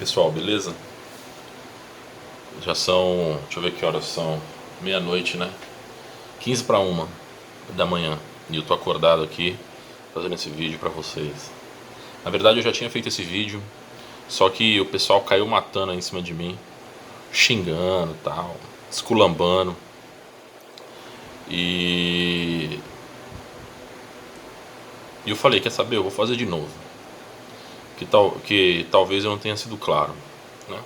Pessoal, beleza? Já são, deixa eu ver que horas são, meia-noite, né? 15 para uma da manhã. E eu tô acordado aqui fazendo esse vídeo pra vocês. Na verdade eu já tinha feito esse vídeo, só que o pessoal caiu matando aí em cima de mim, xingando e tal, esculambando. E eu falei, quer saber, eu vou fazer de novo. Que talvez eu não tenha sido claro, né?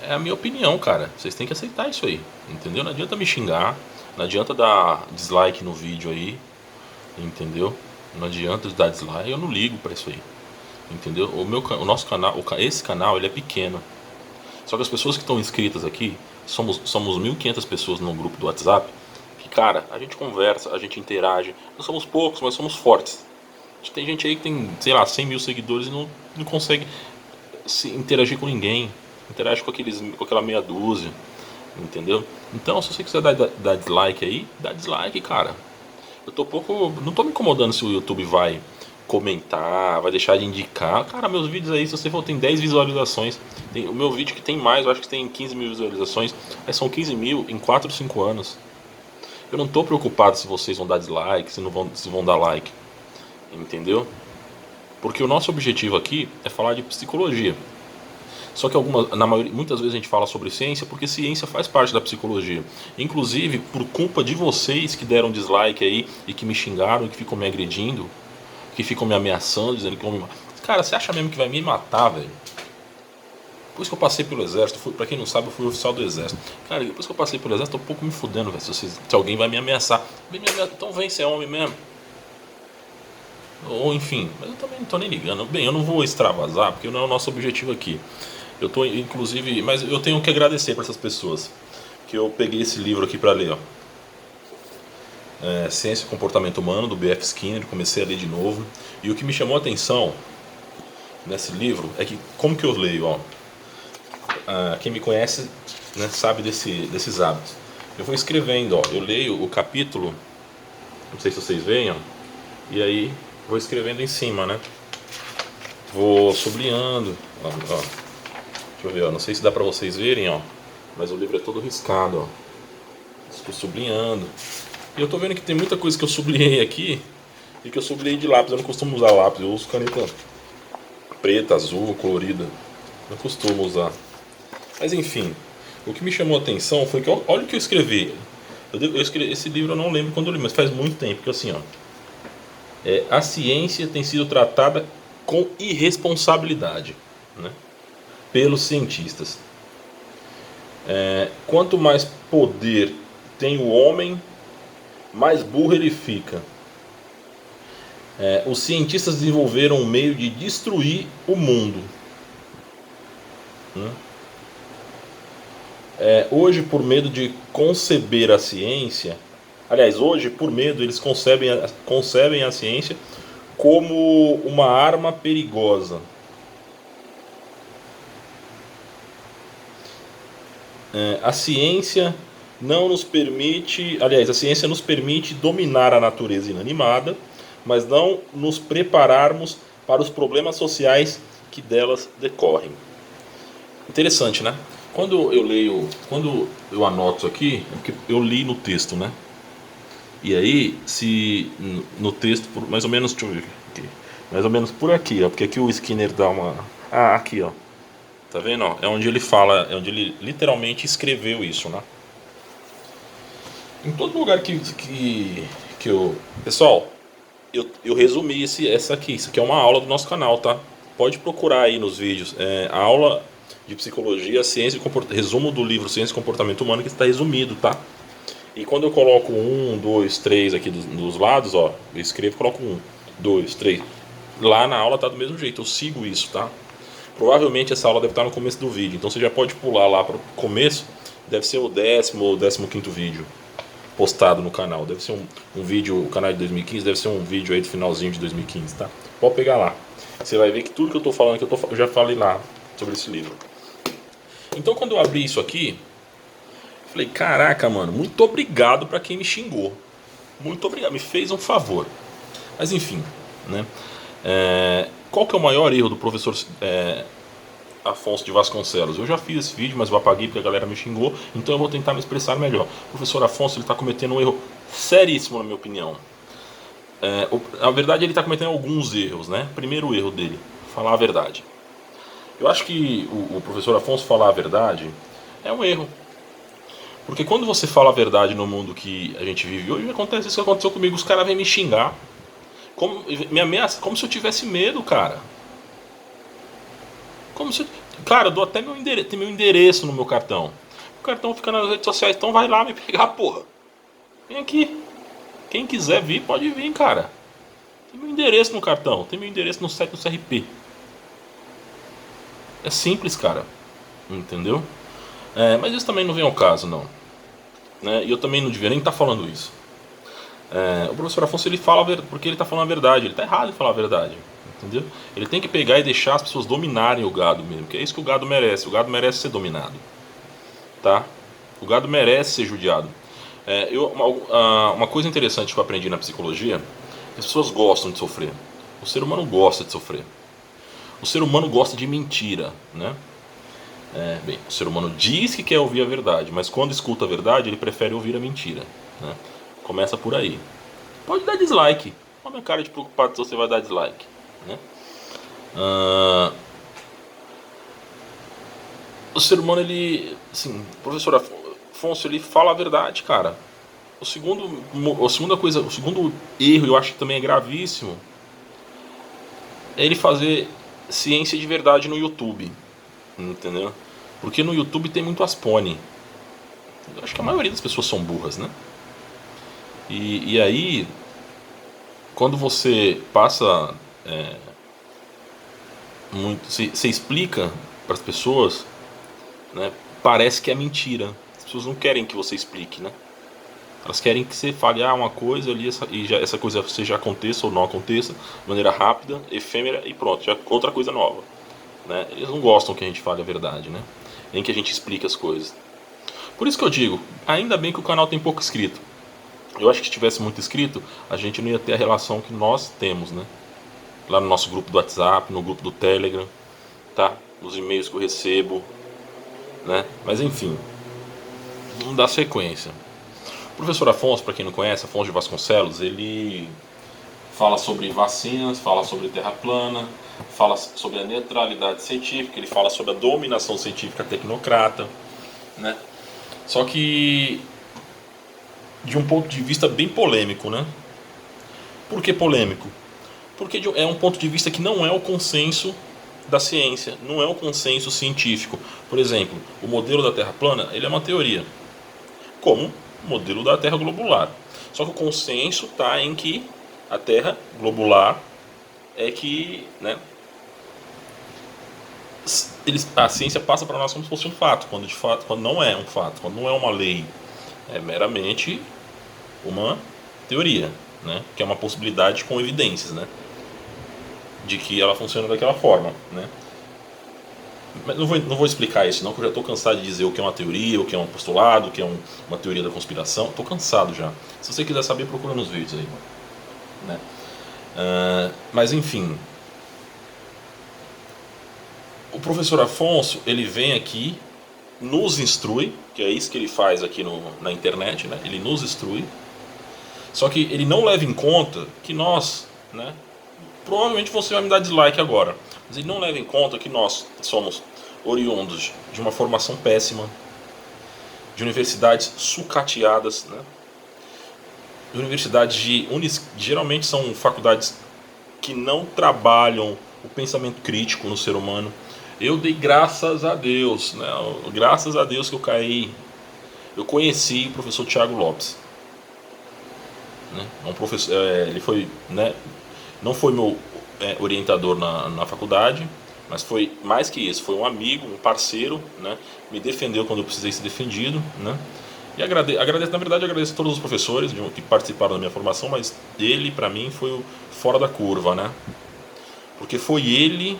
É a minha opinião, cara. Vocês têm que aceitar isso aí, entendeu? Não adianta me xingar, não adianta dar dislike no vídeo aí, entendeu? Não adianta dar dislike, eu não ligo pra isso aí, entendeu? O nosso canal, esse canal, ele é pequeno. Só que as pessoas que estão inscritas aqui, somos 1.500 pessoas no grupo do WhatsApp, que, cara, a gente conversa, a gente interage. Nós somos poucos, mas somos fortes. Tem gente aí que tem, sei lá, 100 mil seguidores e não consegue se interagir com ninguém. Interage com aquela meia dúzia, entendeu? Então, se você quiser dar dislike aí, dá dislike, cara. Não tô me incomodando se o YouTube vai comentar, vai deixar de indicar. Cara, meus vídeos aí, se você for, tem 10 visualizações. O meu vídeo que tem mais, eu acho que tem 15 mil visualizações. Aí são 15 mil em 4 ou 5 anos. Eu não tô preocupado se vocês vão dar dislike, se vão dar like, entendeu? Porque o nosso objetivo aqui é falar de psicologia. Só que muitas vezes a gente fala sobre ciência porque ciência faz parte da psicologia. Inclusive, por culpa de vocês que deram dislike aí e que me xingaram e que ficam me agredindo, que ficam me ameaçando, dizendo que vão me matar. Cara, você acha mesmo que vai me matar, velho? Depois que eu passei pelo exército, pra quem não sabe, eu fui oficial do exército. Cara, depois que eu passei pelo exército, eu tô um pouco me fudendo, velho. Se alguém vai me ameaçar. Então vem, você é homem mesmo. Ou enfim, mas eu também não tô nem ligando. Bem, eu não vou extravasar, porque não é o nosso objetivo aqui. Eu tô, inclusive, mas eu tenho que agradecer para essas pessoas que eu peguei esse livro aqui para ler, ó. Ciência e Comportamento Humano, do B.F. Skinner, comecei a ler de novo. E o que me chamou a atenção nesse livro é que, como que eu leio, ó. Quem me conhece, né, sabe desses hábitos. Eu vou escrevendo, ó. Eu leio o capítulo, não sei se vocês veem, ó. E aí vou escrevendo em cima, né? Vou sublinhando, ó. Deixa eu ver, ó, não sei se dá pra vocês verem, ó, mas o livro é todo riscado, ó. Estou sublinhando. E eu tô vendo que tem muita coisa que eu sublinhei aqui e que eu sublinhei de lápis. Eu não costumo usar lápis, eu uso caneta preta, azul, colorida. Não costumo usar. Mas enfim, o que me chamou a atenção foi que, olha o que eu escrevi. Esse livro eu não lembro quando eu li, mas faz muito tempo que assim, ó. A ciência tem sido tratada com irresponsabilidade, né, pelos cientistas. Quanto mais poder tem o homem, mais burro ele fica. Os cientistas desenvolveram um meio de destruir o mundo. Hoje, por medo de conceber a ciência, hoje, por medo, eles concebem a ciência como uma arma perigosa. A ciência não nos permite, a ciência nos permite dominar a natureza inanimada, mas não nos prepararmos para os problemas sociais que delas decorrem. Interessante, né? Quando eu anoto aqui, é porque eu li no texto, né? E aí, se no texto, mais ou menos, deixa eu ver aqui, mais ou menos por aqui, ó, porque aqui o Skinner dá uma... aqui, ó. Tá vendo? Ó? É onde ele fala, é onde ele literalmente escreveu isso, né? Em todo lugar que eu... Pessoal, eu resumi essa aqui. Isso aqui é uma aula do nosso canal, tá? Pode procurar aí nos vídeos. A aula de psicologia, ciência e comportamento... Resumo do livro Ciência e Comportamento Humano, que está resumido, tá? E quando eu coloco 1, 2, 3 aqui dos lados, ó, eu escrevo e coloco 1, 2, 3. Lá na aula tá do mesmo jeito, eu sigo isso, tá? Provavelmente essa aula deve estar no começo do vídeo, então você já pode pular lá para o começo. Deve ser o 10º ou 15º vídeo postado no canal. Deve ser um vídeo, o canal de 2015, deve ser um vídeo aí do finalzinho de 2015, tá? Pode pegar lá. Você vai ver que tudo que eu tô falando, eu já falei lá sobre esse livro. Então quando eu abri isso aqui, eu falei, caraca, mano, muito obrigado para quem me xingou. Muito obrigado, me fez um favor. Mas enfim, né? qual que é o maior erro do professor Afonso de Vasconcelos? Eu já fiz esse vídeo, mas eu apaguei porque a galera me xingou, então eu vou tentar me expressar melhor. O professor Afonso, ele está cometendo um erro seríssimo, na minha opinião. Na verdade, ele está cometendo alguns erros, né? Primeiro erro dele, falar a verdade. Eu acho que o professor Afonso falar a verdade é um erro. Porque quando você fala a verdade no mundo que a gente vive hoje, acontece isso que aconteceu comigo. Os caras vêm me xingar, me ameaçam, como se eu tivesse medo, cara. Como se... Cara, eu dou até tem meu endereço no meu cartão. O cartão fica nas redes sociais, então vai lá me pegar, porra. Vem aqui. Quem quiser vir, pode vir, cara. Tem meu endereço no cartão, tem meu endereço no site do CRP. É simples, cara. Entendeu? Mas isso também não vem ao caso, não. Né? E eu também não devia nem estar falando isso. O professor Afonso, ele fala porque ele está falando a verdade. Ele está errado em falar a verdade. Entendeu? Ele tem que pegar e deixar as pessoas dominarem o gado mesmo, que é isso que o gado merece. O gado merece ser dominado, tá? O gado merece ser judiado. Uma coisa interessante que eu aprendi na psicologia é que as pessoas gostam de sofrer. O ser humano gosta de sofrer. O ser humano gosta de mentira, né? Bem, o ser humano diz que quer ouvir a verdade, mas quando escuta a verdade, ele prefere ouvir a mentira, né? Começa por aí. Pode dar dislike. Olha a minha cara de preocupado se você vai dar dislike, né? O ser humano, ele... Assim, o professor Afonso, ele fala a verdade, cara. O segundo erro, eu acho que também é gravíssimo, é ele fazer ciência de verdade no YouTube. Entendeu? Porque no YouTube tem muito aspone. Eu acho que a maioria das pessoas são burras, né? E aí, quando você passa você explica para as pessoas, né? Parece que é mentira. As pessoas não querem que você explique, né? Elas querem que você fale uma coisa ali essa coisa já aconteça ou não aconteça de maneira rápida, efêmera e pronto, já outra coisa nova, né? Eles não gostam que a gente fale a verdade, né? Nem que a gente explique as coisas. Por isso que eu digo, ainda bem que o canal tem pouco inscrito. Eu acho que se tivesse muito inscrito, a gente não ia ter a relação que nós temos, né? Lá no nosso grupo do WhatsApp, no grupo do Telegram, tá? Nos e-mails que eu recebo, né? Mas enfim, vamos dar sequência. O professor Afonso, para quem não conhece, Afonso de Vasconcelos, ele fala sobre vacinas, fala sobre terra plana, fala sobre a neutralidade científica, ele fala sobre a dominação científica tecnocrata, né? Só que de um ponto de vista bem polêmico, né? Por que polêmico? Porque é um ponto de vista que não é o consenso da ciência, não é o consenso científico. Por exemplo, o modelo da Terra plana, ele é uma teoria, como o modelo da Terra globular. Só que o consenso está em que a Terra globular é que, né, a ciência passa para nós como se fosse um fato, quando não é um fato, quando não é uma lei, é meramente uma teoria, né, que é uma possibilidade com evidências, né, de que ela funciona daquela forma, né. Mas não vou explicar isso, não, que eu já estou cansado de dizer o que é uma teoria, o que é um postulado, o que é uma teoria da conspiração. Estou cansado já. Se você quiser saber, procura nos vídeos aí, né. Mas enfim, o professor Afonso, ele vem aqui, nos instrui, que é isso que ele faz aqui na internet, né? Ele nos instrui. Só que ele não leva em conta que nós, né? Provavelmente você vai me dar dislike agora, mas ele não leva em conta que nós somos oriundos de uma formação péssima, de universidades sucateadas, né? De universidades geralmente são faculdades que não trabalham o pensamento crítico no ser humano. Eu dei graças a Deus, né? Graças a Deus que eu conheci o professor Tiago Lopes, né? Um professor, ele foi, né, não foi meu orientador na faculdade, mas foi mais que isso, foi um amigo, um parceiro, né? Me defendeu quando eu precisei ser defendido, né? E agradeço a todos os professores que participaram da minha formação, mas ele, para mim, foi o fora da curva, né? Porque foi ele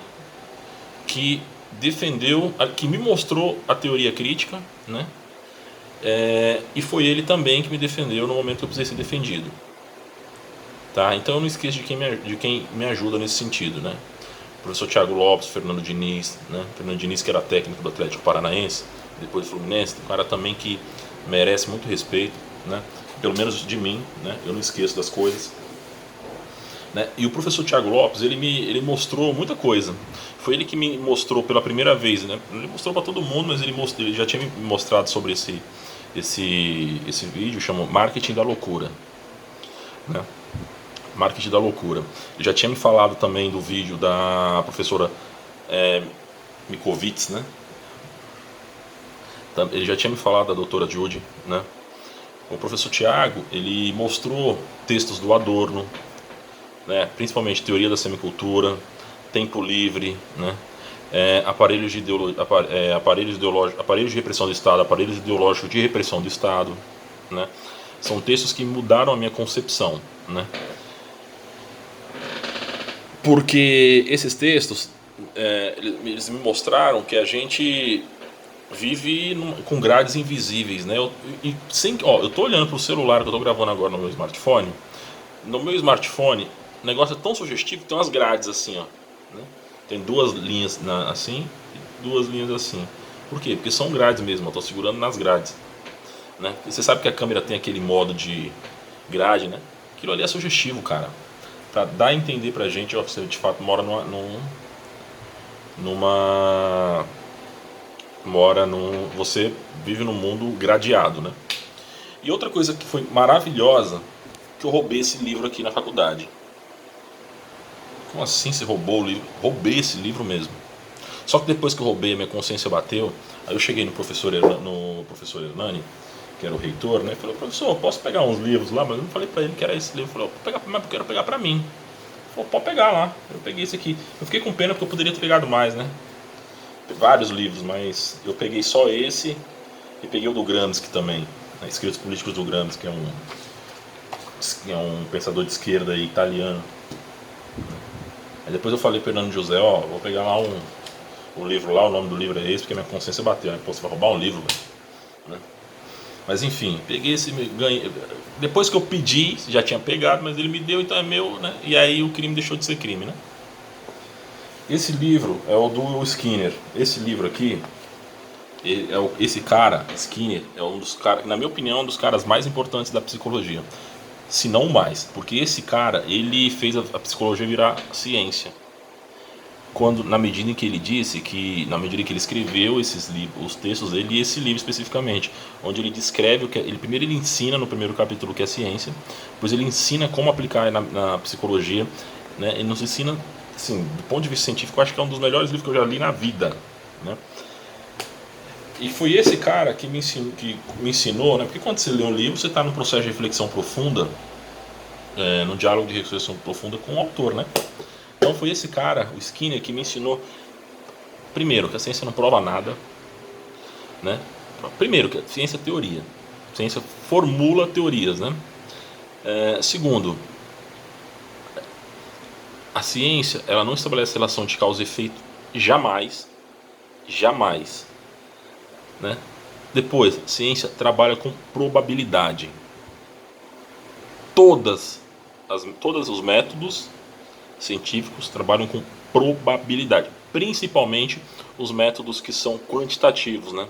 que defendeu, que me mostrou a teoria crítica, né? E foi ele também que me defendeu no momento que eu precisei ser defendido, tá? Então eu não esqueço de quem me ajuda nesse sentido, né? Professor Thiago Lopes, Fernando Diniz, né? Fernando Diniz, que era técnico do Atlético Paranaense, depois do Fluminense, um cara também que merece muito respeito, né? Pelo menos de mim, né? Eu não esqueço das coisas. Né? E o professor Thiago Lopes, ele mostrou muita coisa. Foi ele que me mostrou pela primeira vez, né? Ele mostrou para todo mundo, mas ele já tinha me mostrado sobre esse vídeo, chama Marketing da Loucura, né? Marketing da Loucura. Ele já tinha me falado também do vídeo da professora Mikovits, né? Ele já tinha me falado da doutora Judy, né? O professor Tiago, ele mostrou textos do Adorno, né? Principalmente teoria da semicultura, tempo livre, né? Aparelhos de repressão do Estado, aparelhos ideológicos de repressão do Estado, né? São textos que mudaram a minha concepção, né? Porque esses textos, eles me mostraram que a gente vive com grades invisíveis, né? Eu tô olhando pro celular que eu tô gravando agora no meu smartphone. No meu smartphone, o negócio é tão sugestivo que tem umas grades assim, ó, né? Tem duas linhas assim e duas linhas assim. Por quê? Porque são grades mesmo, eu tô segurando nas grades, né? E você sabe que a câmera tem aquele modo de grade, né? Aquilo ali é sugestivo, cara. Pra dar a entender pra gente, ó, você de fato mora você vive num mundo gradeado, né? E outra coisa que foi maravilhosa, que eu roubei esse livro aqui na faculdade. Como assim você roubou o livro? Roubei esse livro mesmo. Só que depois que eu roubei, a minha consciência bateu. Aí eu cheguei no professor Hernani, que era o reitor, né? Falei, professor, posso pegar uns livros lá? Mas eu não falei pra ele que era esse livro. Ele falou, mas eu quero pegar pra mim. Ele falou, pode pegar lá. Eu peguei esse aqui. Eu fiquei com pena porque eu poderia ter pegado mais, né? Vários livros, mas eu peguei só esse e peguei o do Gramsci também, né? Escritos Políticos do Gramsci, que é um pensador de esquerda italiano. Aí depois eu falei pro Fernando José, ó, vou pegar lá o livro lá, o nome do livro é esse, porque minha consciência bateu, né? Pô, você vai roubar um livro, velho, né? Mas enfim, peguei esse, ganhei. Depois que eu pedi, já tinha pegado, mas ele me deu, então é meu, né? E aí o crime deixou de ser crime, né? Esse livro é o do Skinner. Esse livro aqui, esse cara, Skinner, é um dos caras, na minha opinião, um dos caras mais importantes da psicologia. Se não o mais, porque esse cara, ele fez a psicologia virar ciência. Na medida em que ele disse que, na medida em que ele escreveu esses livros, os textos dele, e esse livro especificamente, onde ele descreve o que primeiro ele ensina no primeiro capítulo o que é ciência, depois ele ensina como aplicar na psicologia, né? Ele nos ensina, assim, do ponto de vista científico, eu acho que é um dos melhores livros que eu já li na vida, né? E foi esse cara que me ensinou, né? Porque quando você lê um livro, você está num processo de reflexão profunda, num diálogo de reflexão profunda com o autor, né? Então foi esse cara, o Skinner, que me ensinou, primeiro, que a ciência não prova nada, né? Primeiro, que a ciência é teoria. A ciência formula teorias, né? Segundo, a ciência, ela não estabelece relação de causa e efeito jamais, jamais, né? Depois, a ciência trabalha com probabilidade. Todos os métodos científicos trabalham com probabilidade, principalmente os métodos que são quantitativos, né?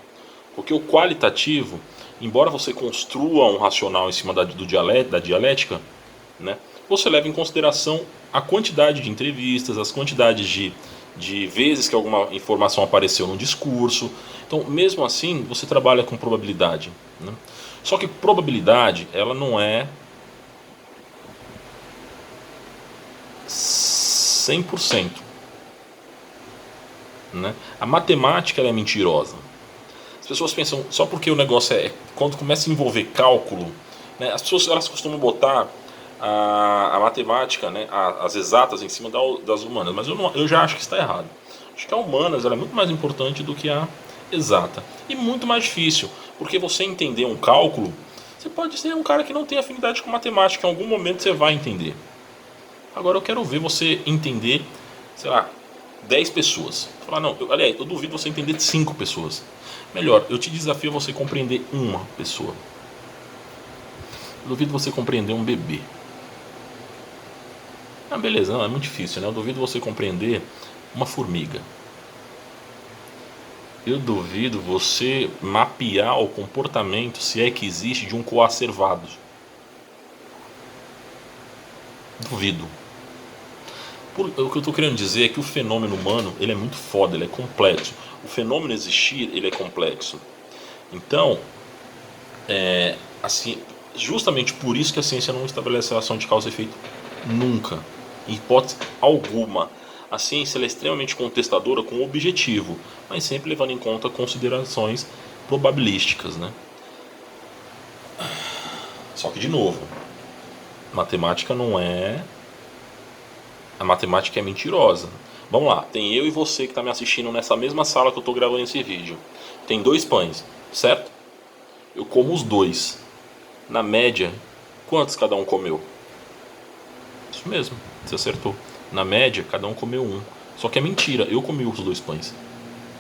Porque o qualitativo, embora você construa um racional em cima da dialética, né? Você leva em consideração a quantidade de entrevistas, as quantidades de vezes que alguma informação apareceu no discurso. Então, mesmo assim, você trabalha com probabilidade, né? Só que probabilidade, ela não é 100%, né? A matemática, ela é mentirosa. As pessoas pensam, só porque o negócio quando começa a envolver cálculo, né? As pessoas, elas costumam botar a matemática, né? As exatas em cima das humanas, mas eu já acho que está errado. Acho que a humanas, ela é muito mais importante do que a exata, e muito mais difícil, porque você entender um cálculo, você pode ser um cara que não tem afinidade com matemática, em algum momento você vai entender. Agora eu quero ver você entender, sei lá, 10 pessoas. Falar, não, eu duvido você entender 5 pessoas. Melhor, eu te desafio a você compreender uma pessoa. Eu duvido você compreender um bebê. Ah, beleza, não, é muito difícil, né? Eu duvido você compreender uma formiga. Eu duvido você mapear o comportamento, se é que existe, de um coacervado. Duvido. O que eu estou querendo dizer é que o fenômeno humano, ele é muito foda, ele é complexo. O fenômeno existir, ele é complexo. Então, assim, justamente por isso que a ciência não estabelece relação de causa e efeito nunca, em hipótese alguma. A ciência ela é extremamente contestadora com o objetivo, mas sempre levando em conta considerações probabilísticas, né? Só que, de novo, matemática não é... A matemática é mentirosa. Vamos lá, tem eu e você que está me assistindo nessa mesma sala que eu estou gravando esse vídeo. Tem 2 pães, certo? Eu como os 2. Na média, quantos cada um comeu? Isso mesmo, você acertou. Na média, cada um comeu 1. Só que é mentira, eu comi os 2 pães.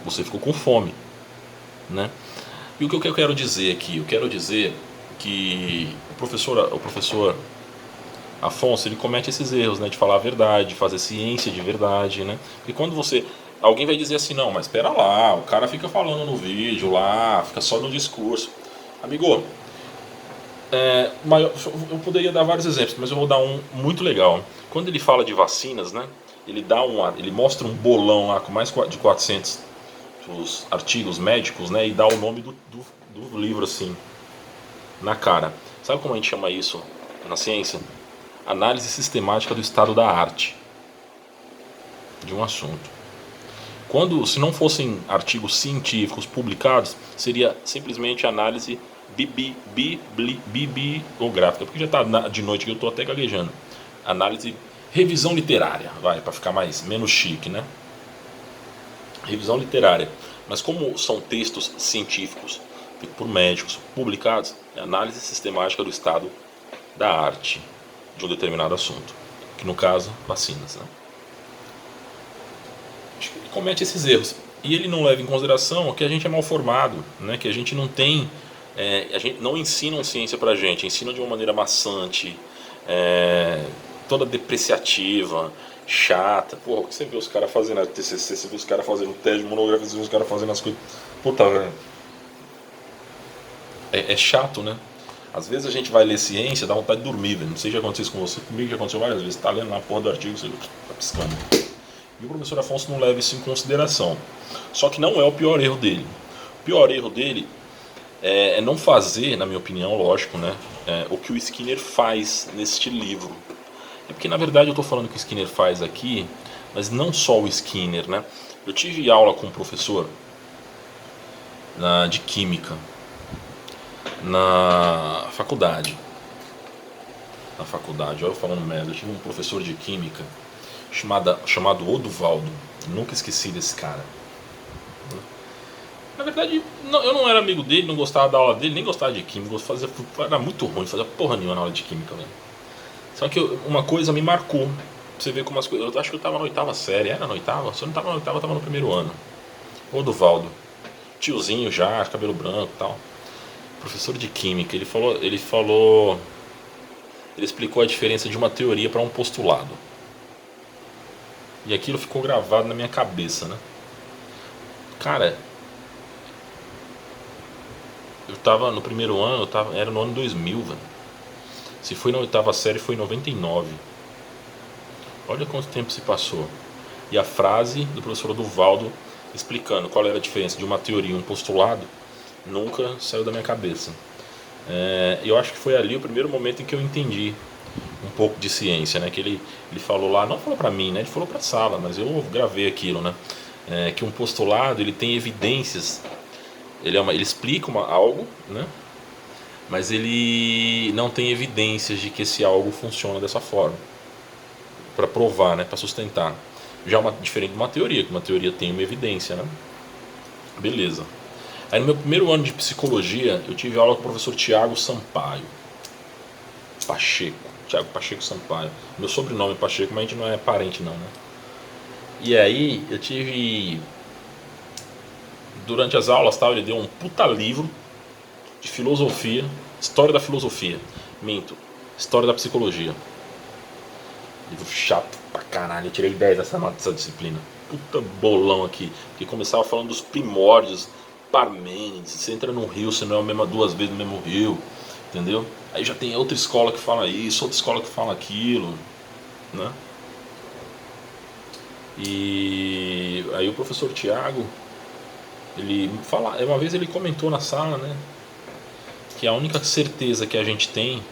Você ficou com fome, né? E o que eu quero dizer aqui? Eu quero dizer que o professor Afonso, ele comete esses erros, né, de falar a verdade, de fazer ciência de verdade, né? E quando alguém vai dizer assim, não, mas espera lá, o cara fica falando no vídeo lá, fica só no discurso. Amigo, eu poderia dar vários exemplos, mas eu vou dar um muito legal. Quando ele fala de vacinas, né, ele mostra um bolão lá com mais de 400 os artigos médicos, né, e dá o nome do livro assim, na cara. Sabe como a gente chama isso na ciência? Análise sistemática do estado da arte de um assunto. Se não fossem artigos científicos publicados, seria simplesmente análise bibliográfica, porque já está de noite que eu estou até gaguejando. Revisão literária, para ficar menos chique, né? Revisão literária. Mas como são textos científicos feitos por médicos, publicados, é análise sistemática do estado da arte de um determinado assunto, que no caso, vacinas, né? Ele comete esses erros e ele não leva em consideração que a gente é mal formado, né? Que a gente não tem, a gente não ensinam ciência pra gente, ensinam de uma maneira maçante, toda depreciativa, chata. Porra, o que você vê os caras fazendo a TCC, você vê os caras fazendo tese de monografia, você vê os caras fazendo as coisas, puta, velho, é chato, né? Às vezes a gente vai ler ciência, dá vontade de dormir, velho. Não sei se já aconteceu isso com você, comigo já aconteceu várias vezes. Você tá lendo na porra do artigo, você tá piscando. E o professor Afonso não leva isso em consideração. Só que não é o pior erro dele. O pior erro dele é não fazer, na minha opinião, lógico, né, o que o Skinner faz neste livro. É porque, na verdade, eu estou falando que o Skinner faz aqui, mas não só o Skinner, né? Eu tive aula com um professor de química na faculdade. Olha eu falando merda. Eu tive um professor de química chamado Oduvaldo. Nunca esqueci desse cara. Na verdade, eu não era amigo dele, não gostava da aula dele, nem gostava de química. Era muito ruim, fazia porra nenhuma na aula de química, velho. Só que uma coisa me marcou. Você vê como as coisas. Eu acho que eu tava na 8ª série. Era na 8ª? Se eu não tava na 8ª, eu tava no 1º ano. Oduvaldo. Tiozinho já, cabelo branco e tal. Professor de química. Ele explicou a diferença de uma teoria para um postulado. E aquilo ficou gravado na minha cabeça, né? Cara, eu tava no 1º ano, era no ano 2000, velho. Se foi na 8ª série, foi em 99. Olha quanto tempo se passou. E a frase do professor Oduvaldo explicando qual era a diferença de uma teoria e um postulado nunca saiu da minha cabeça. Eu acho que foi ali o primeiro momento em que eu entendi um pouco de ciência, né? Que ele falou lá, não falou pra mim, né? Ele falou pra sala, mas eu gravei aquilo, né? Que um postulado, ele tem evidências, ele explica algo, né? Mas ele não tem evidências de que esse algo funciona dessa forma, para provar, né? Para sustentar. Já diferente de uma teoria, que uma teoria tem uma evidência, né? Beleza. Aí no meu 1º ano de psicologia, eu tive aula com o professor Tiago Sampaio Pacheco. Tiago Pacheco Sampaio. Meu sobrenome é Pacheco, mas a gente não é parente não, né? E aí eu tive... Durante as aulas, ele deu um puta livro de filosofia, história da filosofia. Minto, história da psicologia. Livro chato Pra caralho, eu tirei 10 dessa disciplina. Puta bolão aqui. Porque começava falando dos primórdios, Parmênides, você entra num rio, você não é a mesma duas vezes no mesmo rio, entendeu? Aí já tem outra escola que fala isso, outra escola que fala aquilo, né? E aí o professor Tiago, ele fala, uma vez ele comentou na sala, né, que a única certeza que a gente tem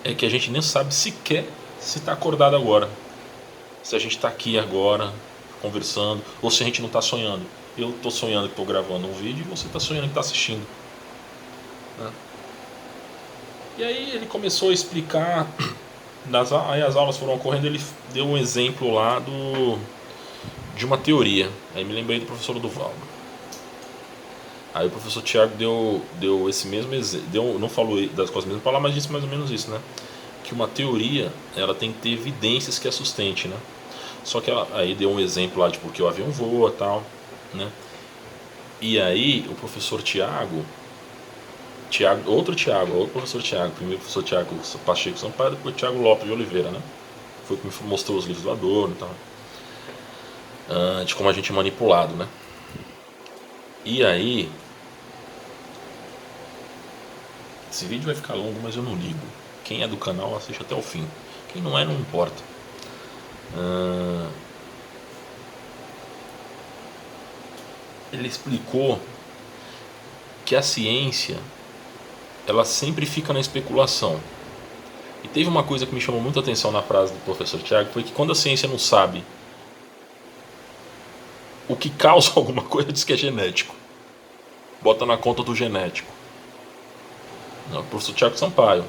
é que a gente nem sabe sequer se está acordado agora, se a gente está aqui agora conversando, ou se a gente não está sonhando. Eu estou sonhando que estou gravando um vídeo e você está sonhando que está assistindo, né? E aí ele começou a explicar, aí as aulas foram ocorrendo, ele deu um exemplo lá de uma teoria. Aí me lembrei do professor Duvaldo. Aí o professor Tiago deu esse mesmo exemplo, não falou das coisas mesmo palavras, mas disse mais ou menos isso, né? Que uma teoria, ela tem que ter evidências que a sustente, né? Só que aí deu um exemplo lá de porque o avião voa e tal, né? E aí o professor Tiago, outro professor Tiago, primeiro professor Tiago Pacheco Sampaio, depois Tiago Lopes de Oliveira, né? Foi que me mostrou os livros do Adorno e tal, de como a gente é manipulado, né? E aí, esse vídeo vai ficar longo, mas eu não ligo. Quem é do canal assiste até o fim. Quem não é, não importa. Ele explicou que a ciência, ela sempre fica na especulação. E teve uma coisa que me chamou muita atenção na frase do professor Tiago, foi que quando a ciência não sabe o que causa alguma coisa, diz que é genético. Bota na conta do genético. Não, o professor Tiago Sampaio.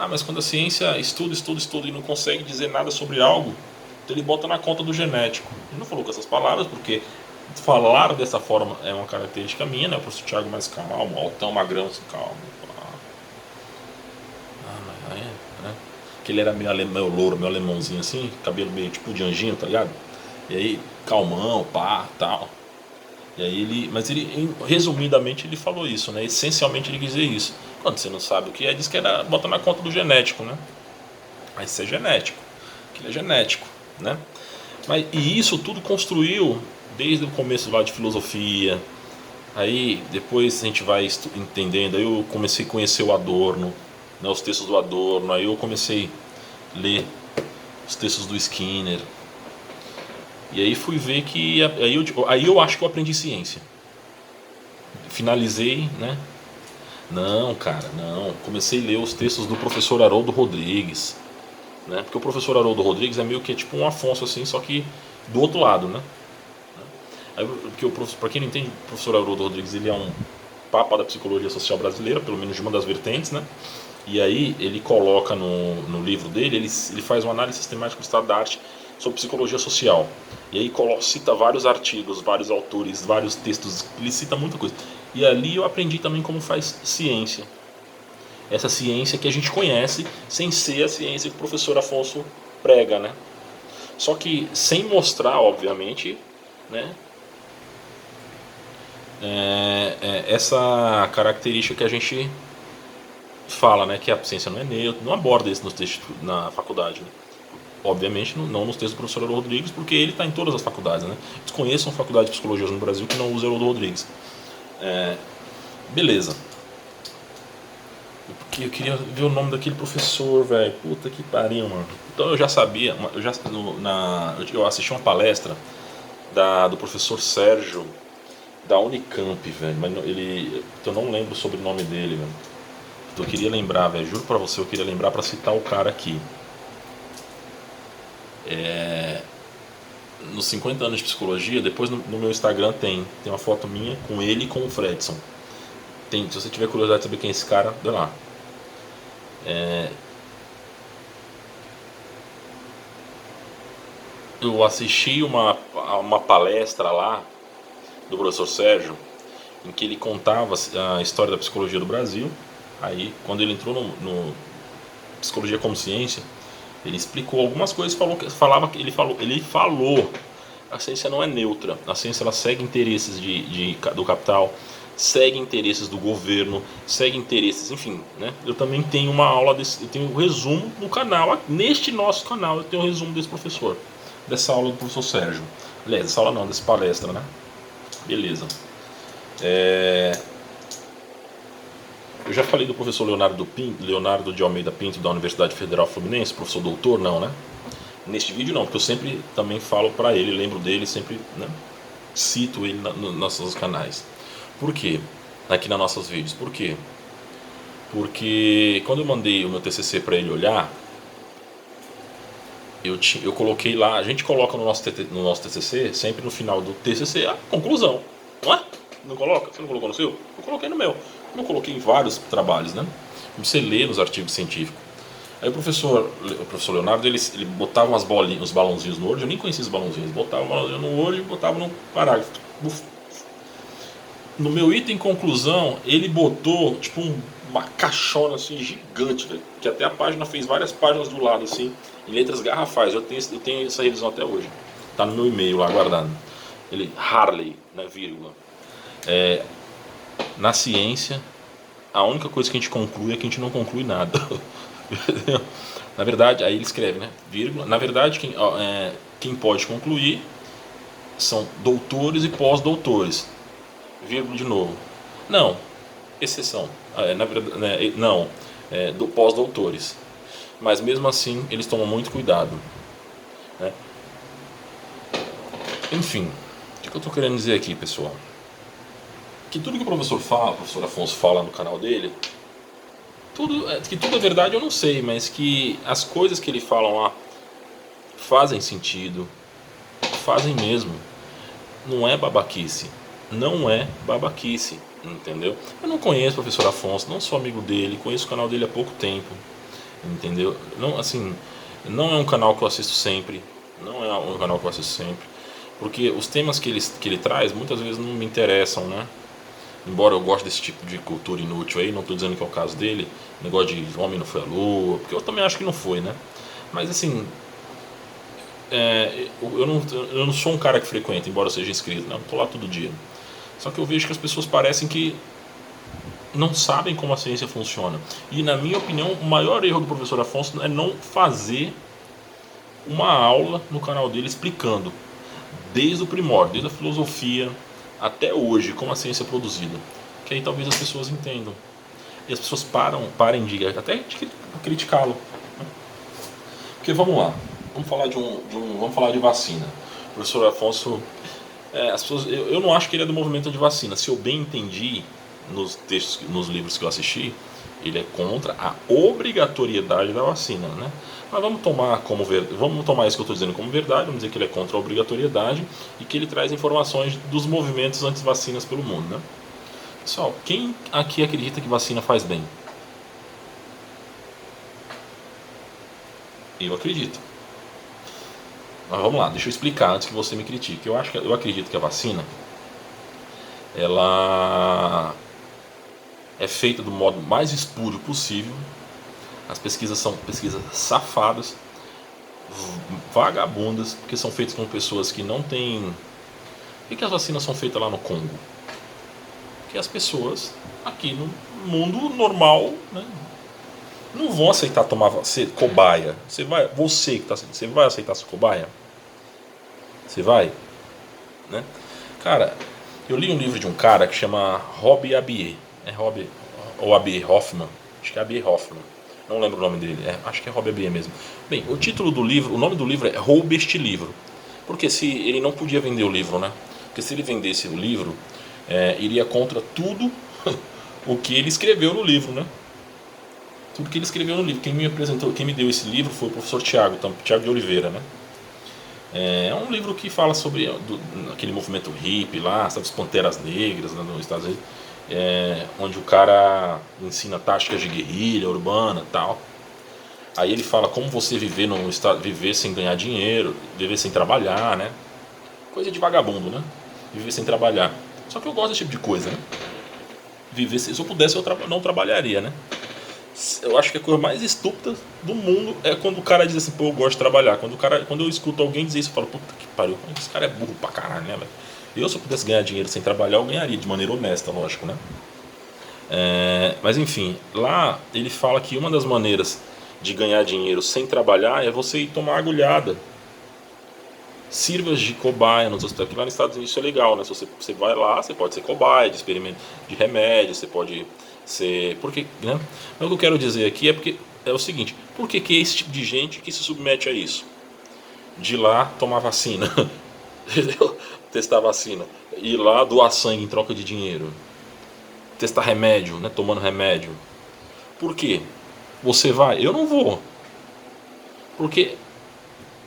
Mas quando a ciência estuda e não consegue dizer nada sobre algo, então ele bota na conta do genético. Ele não falou com essas palavras, porque falar dessa forma é uma característica minha, né? O professor Tiago mais calmo, altão, magrão, assim, calmo. Mas aí, né? Que ele era meio louro, meio alemãozinho assim, cabelo meio tipo de anjinho, tá ligado? E aí, calmão, pá, tal. E aí resumidamente, ele falou isso, né? Essencialmente ele quis dizer isso. Quando você não sabe o que é, diz que era, bota na conta do genético, né? Mas isso é genético. Aquilo é genético, né? E isso tudo construiu desde o começo lá de filosofia. Aí depois a gente vai entendendo. Aí eu comecei a conhecer o Adorno, né, os textos do Adorno. Aí eu comecei a ler os textos do Skinner. E aí fui ver que aí eu acho que eu aprendi ciência. Finalizei, né? Não, cara, não. Comecei a ler os textos do professor Haroldo Rodrigues, né? Porque o professor Haroldo Rodrigues é meio que tipo um Afonso assim, só que do outro lado, né? Porque para quem não entende, o professor Haroldo Rodrigues, ele é um papa da psicologia social brasileira, pelo menos de uma das vertentes, né? E aí ele coloca no livro dele, ele faz uma análise sistemática do estado da arte sobre psicologia social. E aí cita vários artigos, vários autores, vários textos, ele cita muita coisa. E ali eu aprendi também como faz ciência. Essa ciência que a gente conhece, sem ser a ciência que o professor Afonso prega, né? Só que sem mostrar, obviamente, né, essa característica que a gente fala, né, que a ciência não é neutra, não aborda isso nos textos na faculdade, né? Obviamente não nos textos do professor Haroldo Rodrigues, porque ele está em todas as faculdades, né? Desconheçam faculdade de psicologia no Brasil que não usa Haroldo Rodrigues. Beleza. Porque eu queria ver o nome daquele professor, velho. Puta que pariu, mano. Então eu já sabia, eu assisti uma palestra do professor Sérgio da Unicamp, velho. Mas eu não lembro sobre o sobrenome dele, velho. Então eu queria lembrar, velho. Juro pra você, eu queria lembrar pra citar o cara aqui. Nos 50 anos de psicologia, depois no meu Instagram tem uma foto minha com ele e com o Fredson. Se você tiver curiosidade de saber quem é esse cara, vê lá. Eu assisti uma palestra lá do professor Sérgio, em que ele contava a história da psicologia do Brasil. Aí, quando ele entrou no Psicologia como Ciência, ele explicou algumas coisas, ele falou, a ciência não é neutra, a ciência ela segue interesses do capital, segue interesses do governo, segue interesses, enfim, né? Eu também tenho uma aula desse, eu tenho um resumo no canal, neste nosso canal eu tenho um resumo desse professor, dessa aula do professor Sérgio. Aliás, dessa aula não, dessa palestra, né? Beleza. Eu já falei do professor Leonardo de Almeida Pinto, da Universidade Federal Fluminense, professor doutor, não, né? Neste vídeo não, porque eu sempre também falo para ele, lembro dele, sempre, né, cito ele nos nossos canais. Por quê? Aqui nos nossos vídeos. Por quê? Porque quando eu mandei o meu TCC para ele olhar, eu coloquei lá, a gente coloca no nosso TCC, sempre no final do TCC, a conclusão. Não é? Não coloca? Você não colocou no seu? Eu coloquei no meu. Eu coloquei em vários trabalhos, né? Você lê nos artigos científicos. Aí o professor Leonardo, ele botava umas bolinhas, uns balãozinhos no Word, eu nem conhecia esses balãozinhos, botava um balãozinho no Word e botava no parágrafo. No meu item conclusão, ele botou tipo uma caixona assim gigante, véio, que até a página fez várias páginas do lado assim, em letras garrafais. Eu tenho essa revisão até hoje. Tá no meu e-mail lá guardado. Ele Harley, né, vírgula. Na ciência, a única coisa que a gente conclui é que a gente não conclui nada. Na verdade, aí ele escreve, né, vírgula. Na verdade, quem pode concluir são doutores e pós-doutores. Vírgula de novo. Não, exceção. Na verdade, né, não, do pós-doutores. Mas mesmo assim, eles tomam muito cuidado, né? Enfim, o que eu estou querendo dizer aqui, pessoal? Que tudo que o professor Afonso fala no canal dele, que tudo é verdade eu não sei, mas que as coisas que ele fala lá fazem sentido, fazem mesmo. Não é babaquice. Não é babaquice, entendeu? Eu não conheço o professor Afonso, não sou amigo dele, conheço o canal dele há pouco tempo, entendeu? Não, assim, não é um canal que eu assisto sempre, porque os temas que ele traz muitas vezes não me interessam, né? Embora eu goste desse tipo de cultura inútil aí, não estou dizendo que é o caso dele, negócio de homem não foi à lua, porque eu também acho que não foi, né? Mas assim, eu não sou um cara que frequenta, embora eu seja inscrito, né? Eu estou lá todo dia. Só que eu vejo que as pessoas parecem que não sabem como a ciência funciona. E na minha opinião, o maior erro do professor Afonso é não fazer uma aula no canal dele explicando desde o primórdio, desde a filosofia até hoje, como a ciência é produzida. Que aí talvez as pessoas entendam. E as pessoas parem de até de criticá-lo. Porque vamos lá, vamos falar de vacina. O professor Afonso, as pessoas, eu não acho que ele é do movimento de vacina. Se eu bem entendi nos textos, nos livros que eu assisti, ele é contra a obrigatoriedade da vacina, né? Mas vamos tomar isso que eu estou dizendo como verdade, vamos dizer que ele é contra a obrigatoriedade e que ele traz informações dos movimentos anti-vacinas pelo mundo, né? Pessoal, quem aqui acredita que vacina faz bem? Eu acredito. Mas vamos lá, deixa eu explicar antes que você me critique. Eu acredito que a vacina ela é feita do modo mais espúrio possível. As pesquisas são pesquisas safadas, vagabundas, porque são feitas com pessoas que não têm... Por que as vacinas são feitas lá no Congo? Porque as pessoas aqui no mundo normal, né, não vão aceitar ser cobaia. Você vai aceitar ser cobaia? Você vai? Né? Cara, eu li um livro de um cara que chama Rob Abier. Rob ou Abier Hoffman. Acho que é Abier Hoffman. Não lembro o nome dele. Acho que é Rob Abier mesmo. Bem, o título do livro, o nome do livro é Roube este livro. Porque se ele não podia vender o livro, né? Porque se ele vendesse o livro, iria contra tudo o que ele escreveu no livro, né? Tudo que ele escreveu no livro. Quem me deu esse livro foi o professor Tiago de Oliveira, né? É um livro que fala sobre aquele movimento hippie lá, sabe, as Panteras Negras, né, nos Estados Unidos, onde o cara ensina táticas de guerrilha urbana e tal. Aí ele fala como você viver sem ganhar dinheiro, viver sem trabalhar, né? Coisa de vagabundo, né? Viver sem trabalhar. Só que eu gosto desse tipo de coisa, né? Se eu pudesse, eu não trabalharia, né? Eu acho que a coisa mais estúpida do mundo é quando o cara diz assim, pô, eu gosto de trabalhar. Quando eu escuto alguém dizer isso, eu falo, puta que pariu, esse cara é burro pra caralho, né, velho? Eu, se eu pudesse ganhar dinheiro sem trabalhar, eu ganharia de maneira honesta, lógico, né? Mas enfim, lá ele fala que uma das maneiras de ganhar dinheiro sem trabalhar é você ir tomar agulhada. Sirvas de cobaia nos hospitais, que lá nos Estados Unidos isso é legal, né? Se você vai lá, você pode ser cobaia de experimento de remédio, você pode ser. Porque, né? Mas o que eu quero dizer aqui é porque é o seguinte: por que é esse tipo de gente que se submete a isso? De ir lá tomar vacina, entendeu? Testar vacina, ir lá doar sangue em troca de dinheiro, testar remédio, né? Tomando remédio. Por quê? Você vai? Eu não vou. Porque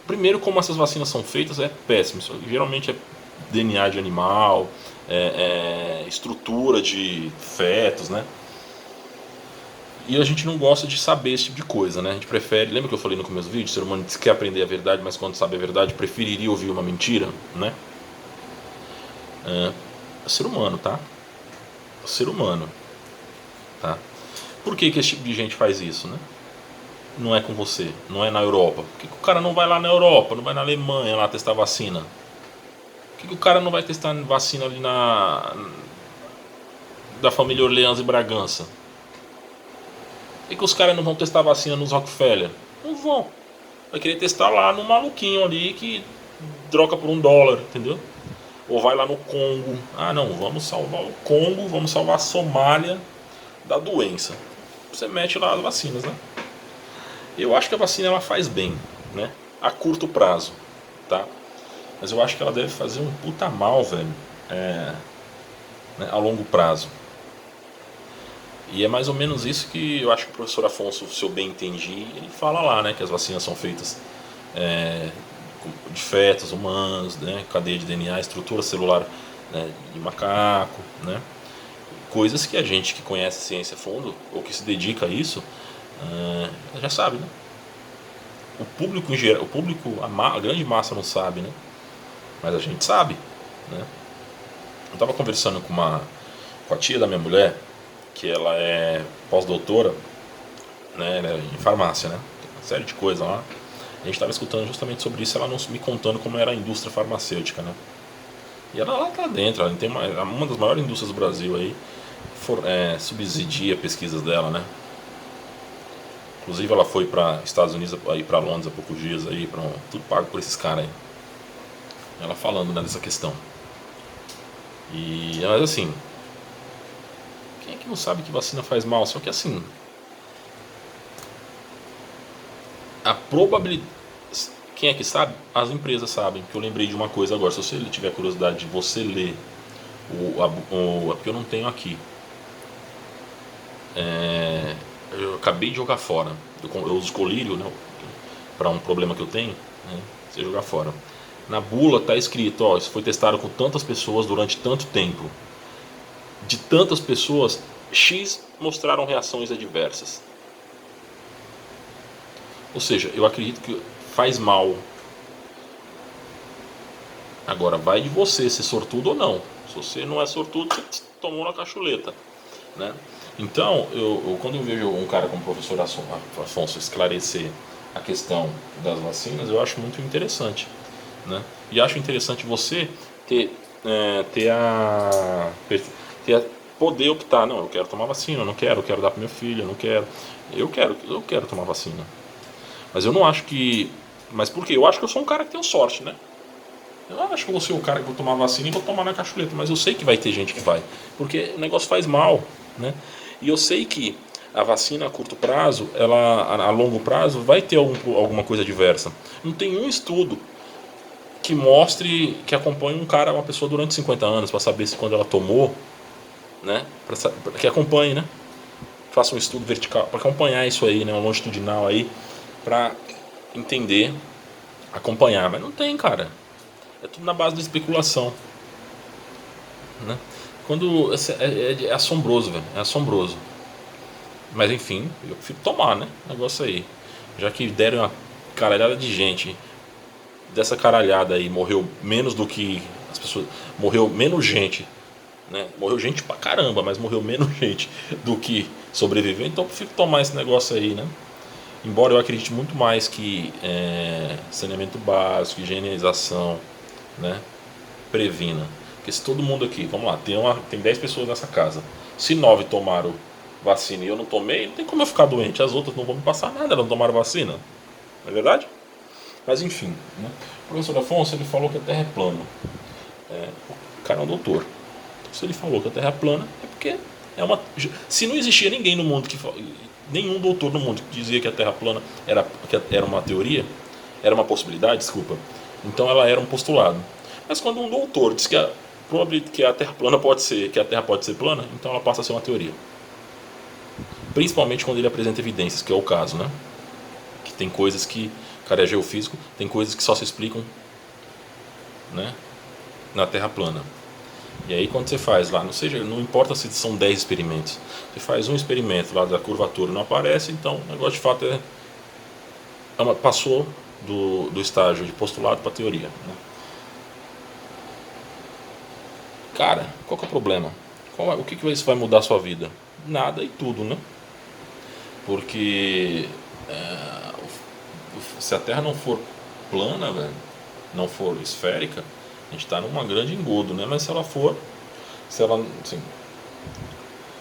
primeiro, como essas vacinas são feitas, é péssimo. Isso geralmente é DNA de animal, estrutura de fetos, né? E a gente não gosta de saber esse tipo de coisa, né? A gente prefere, lembra que eu falei no começo do vídeo? O ser humano quer aprender a verdade, mas quando sabe a verdade, preferiria ouvir uma mentira, né? É o ser humano, tá? O ser humano, tá? Por que esse tipo de gente faz isso, né? Não é com você, não é na Europa. Por que o cara não vai lá na Europa, não vai na Alemanha lá testar vacina? Por que o cara não vai testar vacina ali da família Orleans e Bragança? Por que os caras não vão testar vacina nos Rockefeller? Não vão. Vai querer testar lá no maluquinho ali que troca por $1, entendeu? Ou vai lá no Congo. Ah não, vamos salvar o Congo, vamos salvar a Somália da doença. Você mete lá as vacinas, né? Eu acho que a vacina ela faz bem, né? A curto prazo, tá? Mas eu acho que ela deve fazer um puta mal, velho, né, a longo prazo. E é mais ou menos isso que eu acho que o professor Afonso, se eu bem entendi, ele fala lá, né? Que as vacinas são feitas de fetos humanos, né? Cadeia de DNA, estrutura celular, né, de macaco, né? Coisas que a gente que conhece a ciência a fundo, ou que se dedica a isso, já sabe, né? O público em geral, a grande massa não sabe, né? Mas a gente sabe, né? Eu estava conversando com a tia da minha mulher, que ela é pós-doutora, né, em farmácia, né? Uma série de coisas lá. A gente estava escutando justamente sobre isso, ela não me contando como era a indústria farmacêutica, né? E ela lá tá dentro, ela tem uma das maiores indústrias do Brasil aí, subsidia pesquisas dela, né? Inclusive ela foi para Estados Unidos, aí para Londres há poucos dias aí, tudo pago por esses caras aí. Ela falando, né, dessa questão. Mas assim, quem é que não sabe que vacina faz mal? Só que assim, a probabilidade. Quem é que sabe? As empresas sabem. Que eu lembrei de uma coisa agora. Se você tiver curiosidade de você ler porque eu não tenho aqui. Eu acabei de jogar fora. Eu uso colírio, né, para um problema que eu tenho. Né, você jogar fora. Na bula está escrito, ó, isso foi testado com tantas pessoas durante tanto tempo. De tantas pessoas, X mostraram reações adversas. Ou seja, eu acredito que faz mal. Agora vai de você ser sortudo ou não. Se você não é sortudo, você tomou na cachuleta, né? Então, quando eu vejo um cara como o professor Afonso esclarecer a questão das vacinas, eu acho muito interessante, né? E acho interessante você poder optar. Não, eu quero tomar vacina, eu não quero, eu quero dar para meu filho, eu não quero. Eu quero tomar vacina. Mas eu não acho que. Mas por quê? Eu acho que eu sou um cara que tem sorte, né? Eu não acho que eu vou ser o cara que vou tomar vacina e vou tomar na cachuleta, mas eu sei que vai ter gente que vai, porque o negócio faz mal, né? E eu sei que a vacina a curto prazo, ela a longo prazo vai ter alguma coisa adversa. Não tem um estudo que mostre, que acompanhe uma pessoa durante 50 anos para saber se quando ela tomou, né? Que acompanhe, né? Faça um estudo vertical para acompanhar isso aí, né? Um longitudinal aí para entender, acompanhar, mas não tem, cara. É tudo na base da especulação, né? É assombroso, velho. É assombroso. Mas enfim, eu prefiro tomar, né? Negócio aí. Já que deram uma caralhada de gente, dessa caralhada aí morreu menos do que as pessoas. Morreu menos gente, né? Morreu gente pra caramba, mas morreu menos gente do que sobreviver, então eu prefiro tomar esse negócio aí, né? Embora eu acredite muito mais que saneamento básico, higienização, né, previna. Porque se todo mundo aqui, vamos lá, tem 10 pessoas nessa casa. Se 9 tomaram vacina e eu não tomei, não tem como eu ficar doente. As outras não vão me passar nada, elas não tomaram vacina. Não é verdade? Mas enfim, né? O professor Afonso, ele falou que a Terra é plana. O cara é um doutor. Então, se ele falou que a Terra é plana, é porque é uma... Se não existia ninguém no mundo nenhum doutor no mundo que dizia que a Terra plana era uma teoria, era uma possibilidade, desculpa, então ela era um postulado. Mas quando um doutor diz que a probabilidade que a Terra plana pode ser, que a Terra pode ser plana, então ela passa a ser uma teoria. Principalmente quando ele apresenta evidências, que é o caso, né? Que tem coisas que, o cara é geofísico, tem coisas que só se explicam, né, na Terra plana. E aí quando você faz lá, não importa se são 10 experimentos, você faz um experimento lá da curvatura, não aparece, então o negócio de fato passou do estágio de postulado para teoria, né? Cara, qual que é o problema? O que isso vai mudar a sua vida? Nada e tudo, né? Porque se a Terra não for plana, velho, não for esférica, a gente está numa grande engodo, né? Mas se ela, assim,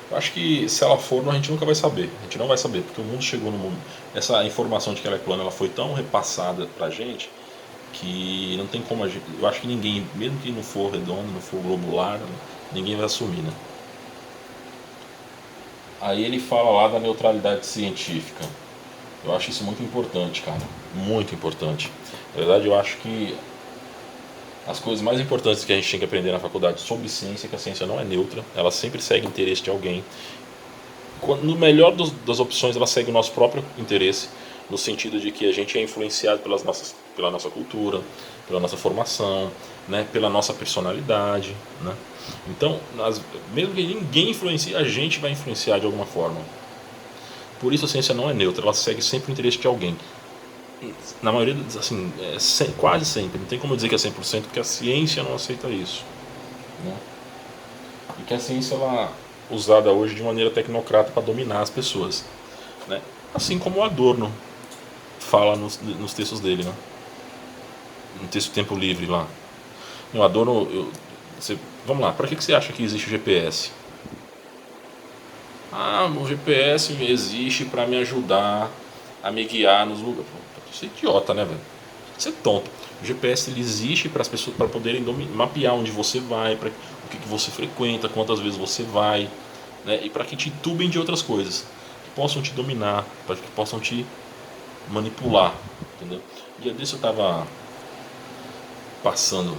eu acho que se ela for, a gente nunca vai saber. A gente não vai saber, porque o mundo chegou no mundo. Essa informação de que ela é plana, ela foi tão repassada pra gente que não tem como a gente. Eu acho que ninguém, mesmo que não for redondo, não for globular, ninguém vai assumir, né? Aí ele fala lá da neutralidade científica. Eu acho isso muito importante, cara. Muito importante. Na verdade, eu acho que as coisas mais importantes que a gente tem que aprender na faculdade sobre ciência é que a ciência não é neutra, ela sempre segue o interesse de alguém. No melhor das opções, ela segue o nosso próprio interesse, no sentido de que a gente é influenciado pela nossa cultura, pela nossa formação, né, pela nossa personalidade, né? Então, mesmo que ninguém influencie, a gente vai influenciar de alguma forma. Por isso a ciência não é neutra, ela segue sempre o interesse de alguém. Na maioria, assim, quase sempre. Não tem como dizer que é 100%, porque a ciência não aceita isso, né? E que a ciência ela é usada hoje de maneira tecnocrata para dominar as pessoas, né? Assim como o Adorno fala nos textos dele, né? No texto Tempo Livre lá. O Adorno, vamos lá, para que você acha que existe o GPS? Ah, o GPS existe para me ajudar a me guiar nos lugares. Você é idiota, né, velho? Você é tonto. O GPS ele existe para as pessoas para poderem mapear onde você vai, para o que você frequenta, quantas vezes você vai, né? E para que te entubem de outras coisas, que possam te dominar, para que possam te manipular, entendeu? Dia desse eu tava passando,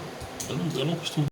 eu não costumo